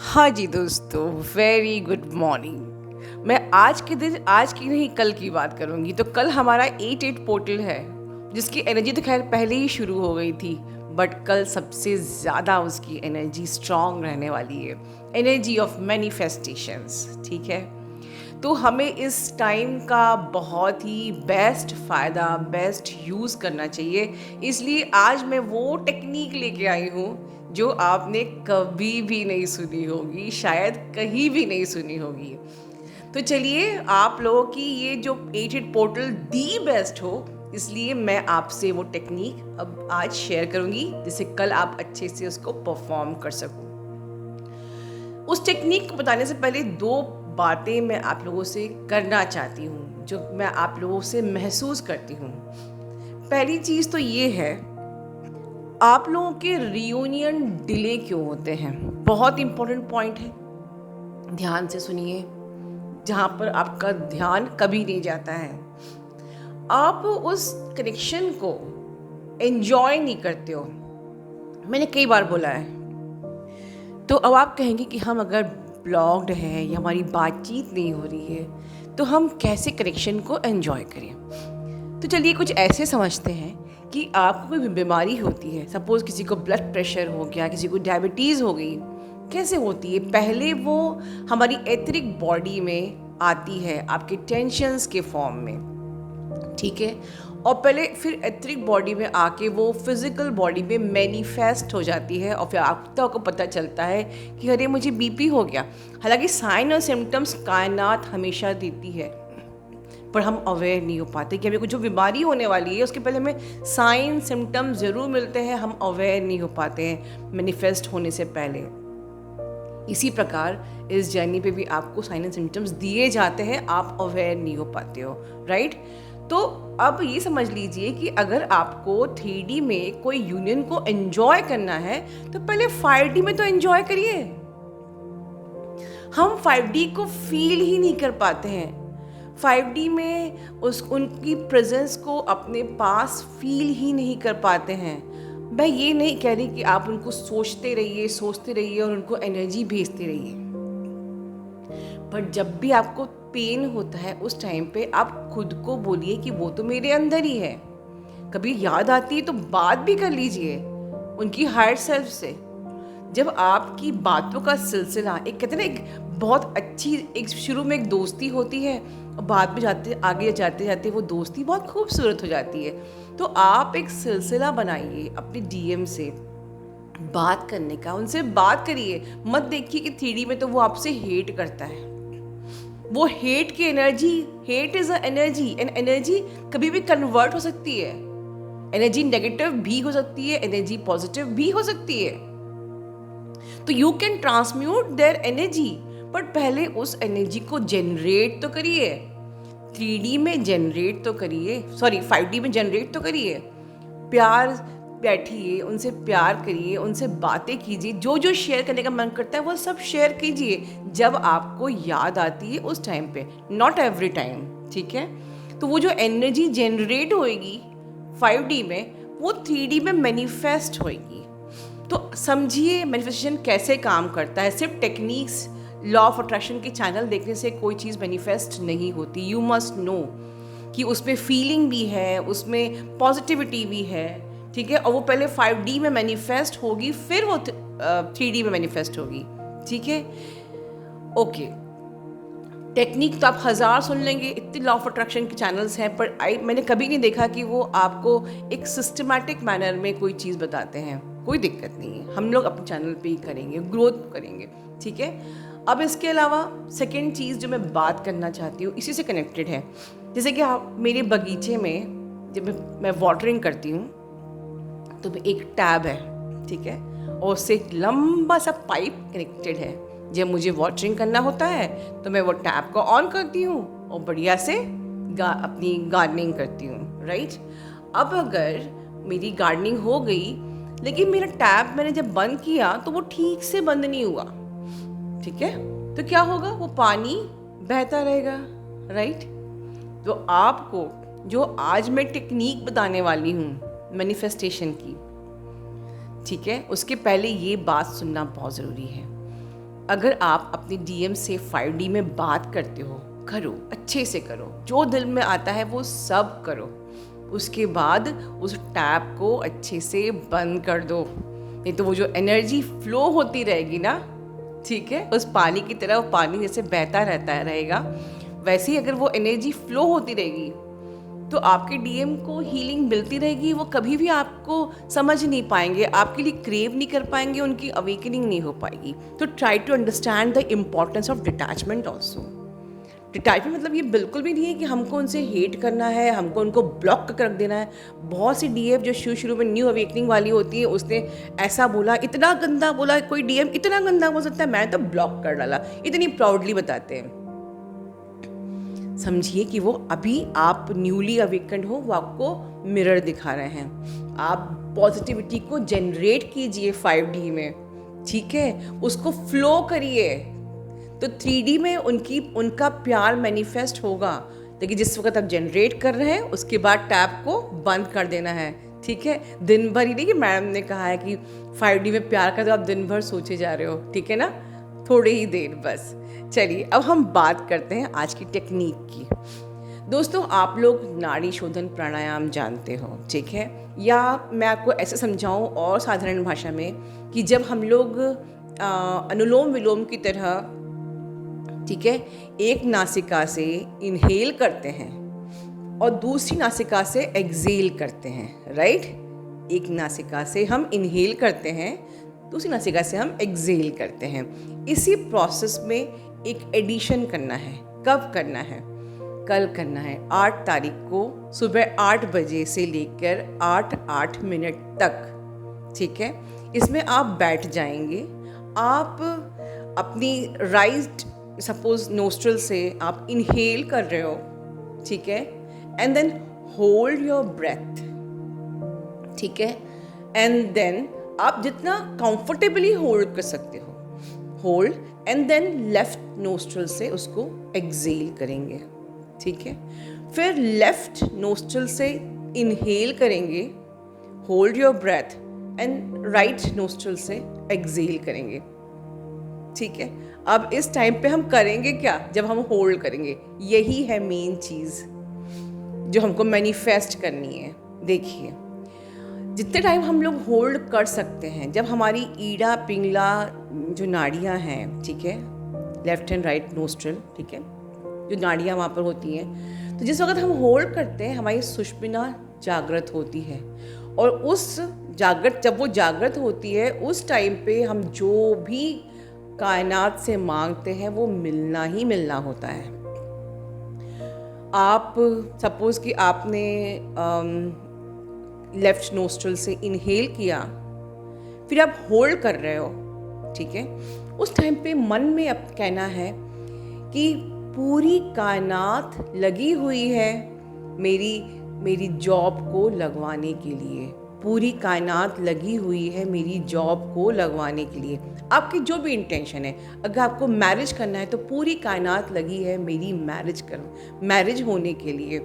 हाँ जी दोस्तों, very good morning. मैं आज के दिन, आज की नहीं कल की बात करूँगी। तो कल हमारा 8-8 पोर्टल है, जिसकी एनर्जी तो खैर पहले ही शुरू हो गई थी, बट कल सबसे ज़्यादा उसकी एनर्जी स्ट्रॉन्ग रहने वाली है। एनर्जी ऑफ मैनिफेस्टेशंस, ठीक है। तो हमें इस टाइम का बहुत ही बेस्ट फ़ायदा, बेस्ट यूज़ करना चाहिए। इसलिए आज मैं वो टेक्निक लेके आई हूँ जो आपने कभी भी नहीं सुनी होगी, शायद कहीं भी नहीं सुनी होगी। तो चलिए, आप लोगों की ये जो 8-8 पोर्टल दी बेस्ट हो, इसलिए मैं आपसे वो टेक्निक अब आज शेयर करूँगी, जिससे कल आप अच्छे से उसको परफॉर्म कर सको। उस टेक्निक को बताने से पहले दो बातें मैं आप लोगों से करना चाहती हूँ, जो मैं आप लोगों से महसूस करती हूँ। पहली चीज़ तो ये है, आप लोगों के रियूनियन डिले क्यों होते हैं। बहुत इंपॉर्टेंट पॉइंट है, ध्यान से सुनिए, जहाँ पर आपका ध्यान कभी नहीं जाता है। आप उस कनेक्शन को एंजॉय नहीं करते हो। मैंने कई बार बोला है। तो अब आप कहेंगे कि हम अगर ब्लॉक्ड हैं या हमारी बातचीत नहीं हो रही है, तो हम कैसे कनेक्शन को एंजॉय करें। तो चलिए कुछ ऐसे समझते हैं कि आपको कोई बीमारी होती है, सपोज़ किसी को ब्लड प्रेशर हो गया, किसी को डायबिटीज़ हो गई। कैसे होती है? पहले वो हमारी एथरिक बॉडी में आती है, आपके टेंशन्स के फॉर्म में, ठीक है। और पहले फिर एथरिक बॉडी में आके वो फिज़िकल बॉडी में मैनिफेस्ट हो जाती है, और फिर आपको पता चलता है कि अरे मुझे बीपी हो गया। हालांकि साइन और सिम्टम्स कायनात हमेशा देती है, पर हम अवेयर नहीं हो पाते कि हमें कुछ जो बीमारी होने वाली है उसके पहले हमें साइन सिम्टम्स ज़रूर मिलते हैं, हम अवेयर नहीं हो पाते हैं मैनिफेस्ट होने से पहले। इसी प्रकार इस जर्नी पे भी आपको साइन एंड सिम्टम्स दिए जाते हैं, आप अवेयर नहीं हो पाते हो, राइट। तो अब ये समझ लीजिए कि अगर आपको 3D में कोई यूनियन को एंजॉय करना है, तो पहले 5D में तो एंजॉय करिए। हम 5D को फील ही नहीं कर पाते हैं। 5D में उनकी प्रेजेंस को अपने पास फील ही नहीं कर पाते हैं। मैं ये नहीं कह रही कि आप उनको सोचते रहिए और उनको एनर्जी भेजते रहिए, पर जब भी आपको पेन होता है उस टाइम पे आप खुद को बोलिए कि वो तो मेरे अंदर ही है। कभी याद आती है तो बात भी कर लीजिए उनकी हायर सेल्फ से। जब आपकी बातों का सिलसिला, एक कहते हैं ना, एक बहुत अच्छी, एक शुरू में एक दोस्ती होती है और बाद में आगे जाते जाते वो दोस्ती बहुत खूबसूरत हो जाती है। तो आप एक सिलसिला बनाइए अपने डीएम से बात करने का, उनसे बात करिए। मत देखिए कि 3D में तो वो आपसे हेट करता है। वो हेट की energy, hate is a energy, and energy कभी भी कन्वर्ट हो सकती है। एनर्जी नेगेटिव भी हो सकती है, एनर्जी पॉजिटिव भी हो सकती है। तो you can transmute their energy, but पहले उस एनर्जी को जनरेट तो करिए। 3D में जनरेट तो करिए, 5D में जनरेट तो करिए। प्यार, बैठिए, उनसे प्यार करिए, उनसे बातें कीजिए, जो जो शेयर करने का मन करता है वो सब शेयर कीजिए जब आपको याद आती है उस टाइम पे, नॉट एवरी टाइम, ठीक है। तो वो जो एनर्जी जनरेट होएगी 5D में, वो 3D में मैनिफेस्ट होएगी। तो समझिए मैनिफेस्टेशन कैसे काम करता है। सिर्फ टेक्निक्स, लॉ ऑफ अट्रैक्शन के चैनल देखने से कोई चीज़ मैनिफेस्ट नहीं होती। यू मस्ट नो कि उसमें फीलिंग भी है, उसमें पॉजिटिविटी भी है, ठीक है। और वो पहले 5D में मैनिफेस्ट होगी, फिर वो 3D में मैनिफेस्ट होगी, ठीक है। ओके, टेक्निक तो आप 1000 सुन लेंगे, इतने लॉ ऑफ अट्रैक्शन के चैनल्स हैं, पर मैंने कभी नहीं देखा कि वो आपको एक सिस्टमैटिक मैनर में कोई चीज़ बताते हैं। कोई दिक्कत नहीं है, हम लोग अपने चैनल पे ही करेंगे, ग्रोथ करेंगे, ठीक है। अब इसके अलावा सेकेंड चीज़ जो मैं बात करना चाहती हूँ, इसी से कनेक्टेड है। जैसे कि आप मेरे बगीचे में जब मैं वाटरिंग करती हूँ, तो एक टैब है, ठीक है, और उससे एक लंबा सा पाइप कनेक्टेड है। जब मुझे वाटरिंग करना होता है तो मैं वो टैप को ऑन करती हूँ और बढ़िया से अपनी गार्डनिंग करती हूँ, राइट। अब अगर मेरी गार्डनिंग हो गई, लेकिन मेरा टैप मैंने जब बंद किया तो वो ठीक से बंद नहीं हुआ, ठीक है, तो क्या होगा, वो पानी बहता रहेगा, राइट। तो आपको जो आज मैं टेक्निक बताने वाली हूँ मैनिफेस्टेशन की, ठीक है, उसके पहले ये बात सुनना बहुत ज़रूरी है। अगर आप अपने डीएम से 5D में बात करते हो, करो, अच्छे से करो, जो दिल में आता है वो सब करो। उसके बाद उस टैप को अच्छे से बंद कर दो, नहीं तो वो जो एनर्जी फ्लो होती रहेगी ना, ठीक है, उस पानी की तरह, वो पानी जैसे बहता रहता रहेगा, वैसे ही अगर वो एनर्जी फ्लो होती रहेगी तो आपके डीएम को हीलिंग मिलती रहेगी। वो कभी भी आपको समझ नहीं पाएंगे, आपके लिए क्रेव नहीं कर पाएंगे, उनकी अवेकनिंग नहीं हो पाएगी। तो try to understand the importance of detachment also. Detachment मतलब ये बिल्कुल भी नहीं है कि हमको उनसे हेट करना है, हमको उनको ब्लॉक कर रख देना है। बहुत सी डीएम जो शुरू में न्यू अवेकनिंग वाली होती है, उसने ऐसा बोला, इतना गंदा बोला, कोई डीएम इतना गंदा बोल सकता है, मैं तो ब्लॉक कर डाला, इतनी प्राउडली बताते हैं। समझिए कि वो अभी आप न्यूली अवेकन्ड हो, वो आपको मिरर दिखा रहे हैं। आप पॉजिटिविटी को जनरेट कीजिए 5D में, ठीक है, उसको फ्लो करिए, तो 3D में उनका प्यार मैनिफेस्ट होगा। लेकिन जिस वक्त आप जनरेट कर रहे हैं, उसके बाद टैप को बंद कर देना है, ठीक है। दिन भर ही नहीं कि मैडम ने कहा है कि 5D में प्यार का तो आप दिन भर सोचे जा रहे हो, ठीक है ना, थोड़े ही देर बस। चलिए अब हम बात करते हैं आज की टेक्निक की। दोस्तों, आप लोग नाड़ी शोधन प्राणायाम जानते हो, ठीक है, या मैं आपको ऐसे समझाऊं और साधारण भाषा में कि जब हम लोग अनुलोम विलोम की तरह, ठीक है, एक नासिका से इनहेल करते हैं और दूसरी नासिका से एक्सेल करते हैं, राइट। एक नासिका से हम इनहेल करते हैं, दूसरी नासिका से हम एक्सेल करते हैं। इसी प्रोसेस में एक एडिशन करना है। कब करना है? कल करना है, 8 तारीख को सुबह 8 बजे से लेकर 8 मिनट तक, ठीक है। इसमें आप बैठ जाएंगे, आप अपनी राइट सपोज नोस्ट्रल से आप इनहेल कर रहे हो, ठीक है, and then hold your breath, ठीक है, एंड देन आप जितना कंफर्टेबली होल्ड कर सकते हो, hold, and then left nostril से उसको एक्सेल करेंगे, ठीक है। फिर लेफ्ट नोस्ट्रल से इनहेल करेंगे, hold your breath, and right nostril से एक्सेल करेंगे, ठीक है। अब इस टाइम पे हम करेंगे क्या? जब हम होल्ड करेंगे, यही है मेन चीज़ जो हमको मैनिफेस्ट करनी है। देखिए, जितने टाइम हम लोग होल्ड कर सकते हैं, जब हमारी ईड़ा पिंगला जो नाड़ियाँ हैं, ठीक है, लेफ्ट एंड राइट नोस्ट्रल, ठीक है, जो नाड़ियाँ वहाँ पर होती हैं, तो जिस वक्त हम होल्ड करते हैं हमारी सुषुम्ना जागृत होती है, और उस जब वो जागृत होती है, उस टाइम पे हम जो भी कायनात से मांगते हैं वो मिलना ही मिलना होता है। आप सपोज़ कि आपने लेफ्ट नोस्ट्रल से इनहेल किया, फिर आप होल्ड कर रहे हो, ठीक है, उस टाइम पे मन में अब कहना है कि पूरी कायनात लगी हुई है मेरी जॉब को लगवाने के लिए, पूरी कायनात लगी हुई है मेरी जॉब को लगवाने के लिए। आपकी जो भी इंटेंशन है, अगर आपको मैरिज करना है तो पूरी कायनात लगी है मेरी मैरिज होने के लिए।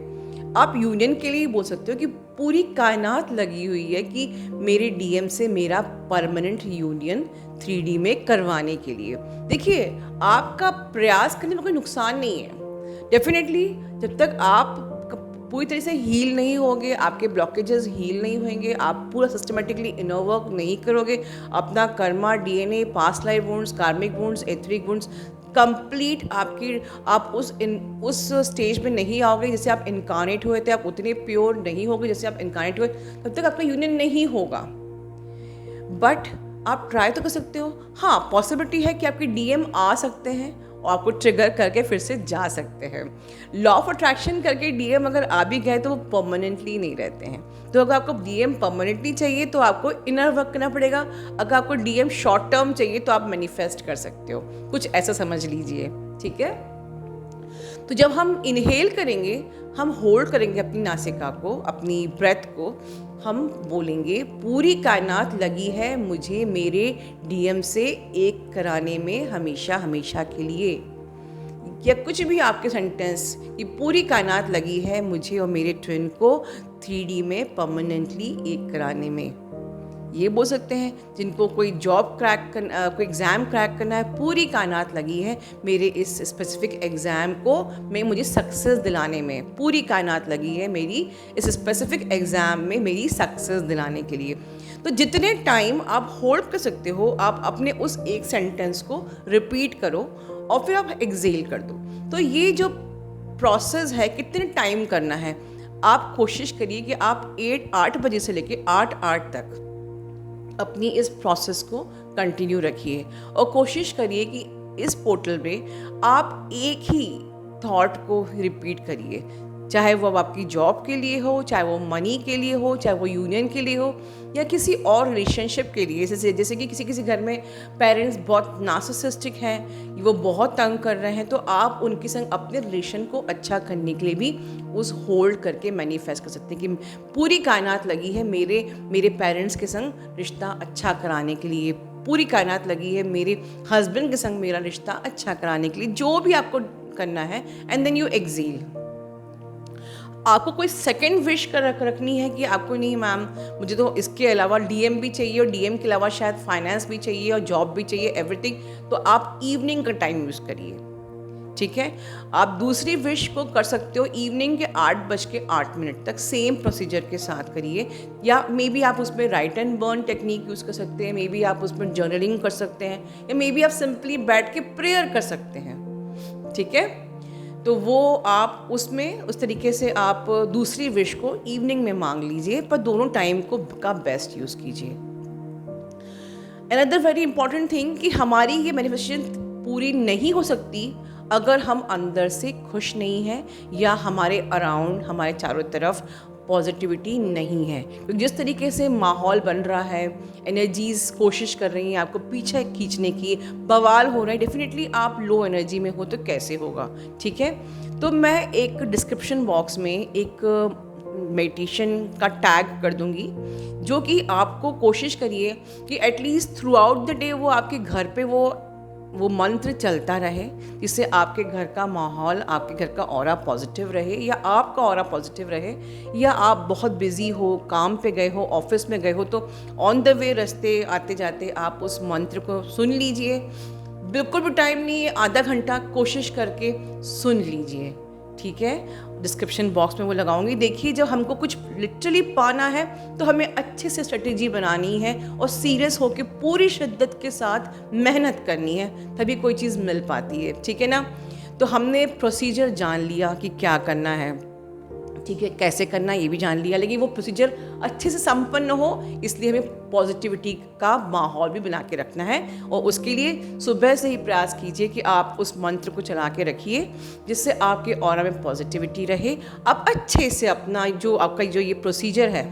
आप यूनियन के लिए बोल सकते हो कि पूरी कायनात लगी हुई है कि मेरे डीएम से मेरा परमानेंट यूनियन 3D में करवाने के लिए। देखिए, आपका प्रयास करने में कोई नुकसान नहीं है। डेफिनेटली जब तक आप पूरी तरह से हील नहीं होगे, आपके ब्लॉकेजेस हील नहीं होंगे, आप पूरा सिस्टमेटिकली इनर वर्क नहीं करोगे, अपना Karma, DNA, past life wounds, कार्मिक वुंड्स, एथरिक वुंड्स कंप्लीट आप उस स्टेज में नहीं आओगे जैसे आप इनकारनेट हुए थे, आप उतने प्योर नहीं होगे जैसे आप इनकारनेट हुए, तब तक आपका यूनियन नहीं होगा। बट आप ट्राई तो कर सकते हो। हाँ, पॉसिबिलिटी है कि आपके डीएम आ सकते हैं और आपको ट्रिगर करके फिर से जा सकते हैं। लॉ ऑफ अट्रैक्शन करके डीएम अगर आ भी गए तो वो परमानेंटली नहीं रहते हैं। तो अगर आपको डीएम परमानेंटली चाहिए तो आपको इनर वर्क करना पड़ेगा। अगर आपको डीएम शॉर्ट टर्म चाहिए तो आप मैनिफेस्ट कर सकते हो, कुछ ऐसा समझ लीजिए, ठीक है। तो जब हम इनहेल करेंगे, हम होल्ड करेंगे अपनी नासिका को, अपनी ब्रेथ को, हम बोलेंगे पूरी कायनात लगी है मुझे मेरे डीएम से एक कराने में हमेशा हमेशा के लिए, या कुछ भी आपके सेंटेंस कि पूरी कायनात लगी है मुझे और मेरे ट्विन को 3D में परमानेंटली एक कराने में। ये बोल सकते हैं जिनको कोई जॉब क्रैक करना, कोई एग्ज़ाम क्रैक करना है, पूरी कायनात लगी है मेरे इस स्पेसिफिक एग्ज़ाम को मुझे सक्सेस दिलाने में, पूरी कायनात लगी है मेरी इस स्पेसिफिक एग्ज़ाम में मेरी सक्सेस दिलाने के लिए। तो जितने टाइम आप होल्ड कर सकते हो, आप अपने उस एक सेंटेंस को रिपीट करो और फिर आप एक्सेल कर दो। तो ये जो प्रोसेस है, कितने टाइम करना है, आप कोशिश करिए कि आप 8 बजे से लेके 8 तक अपनी इस प्रोसेस को कंटिन्यू रखिए और कोशिश करिए कि इस पोर्टल में आप एक ही थॉट को रिपीट करिए, चाहे वो आपकी जॉब के लिए हो, चाहे वो मनी के लिए हो, चाहे वो यूनियन के लिए हो या किसी और रिलेशनशिप के लिए। जैसे कि किसी घर में पेरेंट्स बहुत नार्सिसिस्टिक हैं, वो बहुत तंग कर रहे हैं, तो आप उनके संग अपने रिलेशन को अच्छा करने के लिए भी उस होल्ड करके मैनिफेस्ट कर सकते हैं कि पूरी कायनात लगी है मेरे पेरेंट्स के संग रिश्ता अच्छा कराने के लिए, पूरी कायनात लगी है मेरे हस्बैंड के संग मेरा रिश्ता अच्छा कराने के लिए, जो भी आपको करना है। And then you exhale. आपको कोई सेकंड विश कर रखनी है कि आपको नहीं मैम मुझे तो इसके अलावा डीएम भी चाहिए और डीएम के अलावा शायद फाइनेंस भी चाहिए और जॉब भी चाहिए, एवरीथिंग, तो आप इवनिंग का टाइम यूज़ करिए, ठीक है। आप दूसरी विश को कर सकते हो इवनिंग के 8:08 तक सेम प्रोसीजर के साथ करिए, या मे बी आप उसमें right and burn technique use कर सकते हैं, मे बी आप उसमें जर्नलिंग कर सकते हैं, या मे बी आप सिंपली बैठ के प्रेयर कर सकते हैं, ठीक है। तो वो आप उसमें उस तरीके से आप दूसरी विश को इवनिंग में मांग लीजिए, पर दोनों टाइम को का बेस्ट यूज़ कीजिए। अनदर वेरी इंपॉर्टेंट थिंग कि हमारी ये मैनिफेस्टेशन पूरी नहीं हो सकती अगर हम अंदर से खुश नहीं हैं या हमारे अराउंड, हमारे चारों तरफ पॉजिटिविटी नहीं है। क्योंकि जिस तरीके से माहौल बन रहा है, एनर्जीज़ कोशिश कर रही हैं आपको पीछे खींचने की, बवाल हो रहा है, डेफिनेटली आप लो एनर्जी में हो तो कैसे होगा, ठीक है। तो मैं एक डिस्क्रिप्शन बॉक्स में एक मेडिटेशन का टैग कर दूंगी, जो कि आपको कोशिश करिए कि at least through out the day वो आपके घर पे वो मंत्र चलता रहे, जिससे आपके घर का माहौल, आपके घर का ऑरा पॉजिटिव रहे, या आपका ऑरा पॉजिटिव रहे, या आप बहुत बिजी हो, काम पे गए हो, ऑफिस में गए हो, तो ऑन द वे रास्ते आते जाते आप उस मंत्र को सुन लीजिए। बिल्कुल भी टाइम नहीं है, आधा घंटा कोशिश करके सुन लीजिए, ठीक है। डिस्क्रिप्शन बॉक्स में वो लगाऊंगी। देखिए, जब हमको कुछ लिटरली पाना है तो हमें अच्छे से स्ट्रेटेजी बनानी है और सीरियस होकर पूरी शिद्दत के साथ मेहनत करनी है, तभी कोई चीज़ मिल पाती है, ठीक है ना। तो हमने प्रोसीजर जान लिया कि क्या करना है, ठीक है, कैसे करना ये भी जान लिया, लेकिन वो प्रोसीजर अच्छे से संपन्न हो इसलिए हमें पॉजिटिविटी का माहौल भी बना के रखना है। और उसके लिए सुबह से ही प्रयास कीजिए कि आप उस मंत्र को चला के रखिए, जिससे आपके ऑरा में पॉजिटिविटी रहे। आप अच्छे से अपना जो आपका जो ये प्रोसीजर है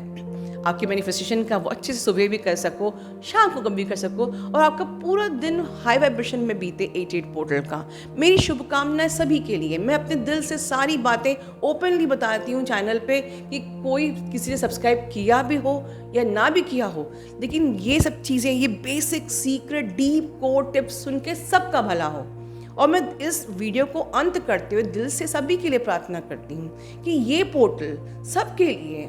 आपकी मैनिफेस्टेशन का, वो अच्छे से सुबह भी कर सको, शाम को कभी कर सको, और आपका पूरा दिन हाई वाइब्रेशन में बीते 88 पोर्टल का। मेरी शुभकामनाएं सभी के लिए। मैं अपने दिल से सारी बातें ओपनली बताती हूँ चैनल पे, कि कोई किसी ने सब्सक्राइब किया भी हो या ना भी किया हो, लेकिन ये सब चीज़ें, ये basic secret deep core tips सुन के सबका भला हो। और मैं इस वीडियो को अंत करते हुए दिल से सभी के लिए प्रार्थना करती हूँ कि ये पोर्टल सबके लिए,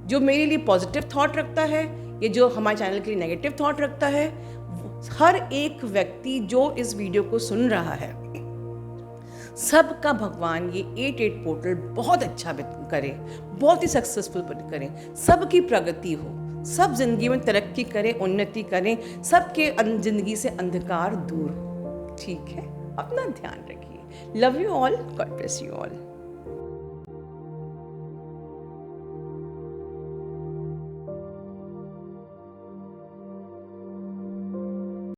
जो मेरे लिए पॉजिटिव थॉट रखता है, ये जो हमारे चैनल के लिए नेगेटिव थॉट रखता है, हर एक व्यक्ति जो इस वीडियो को सुन रहा है, सबका भगवान ये 88 पोर्टल बहुत अच्छा करे, बहुत ही सक्सेसफुल करे, सबकी प्रगति हो, सब जिंदगी में तरक्की करें, उन्नति करें, सबके जिंदगी से अंधकार दूर हो, ठीक है। अपना ध्यान रखिए। Love you all, God bless you all.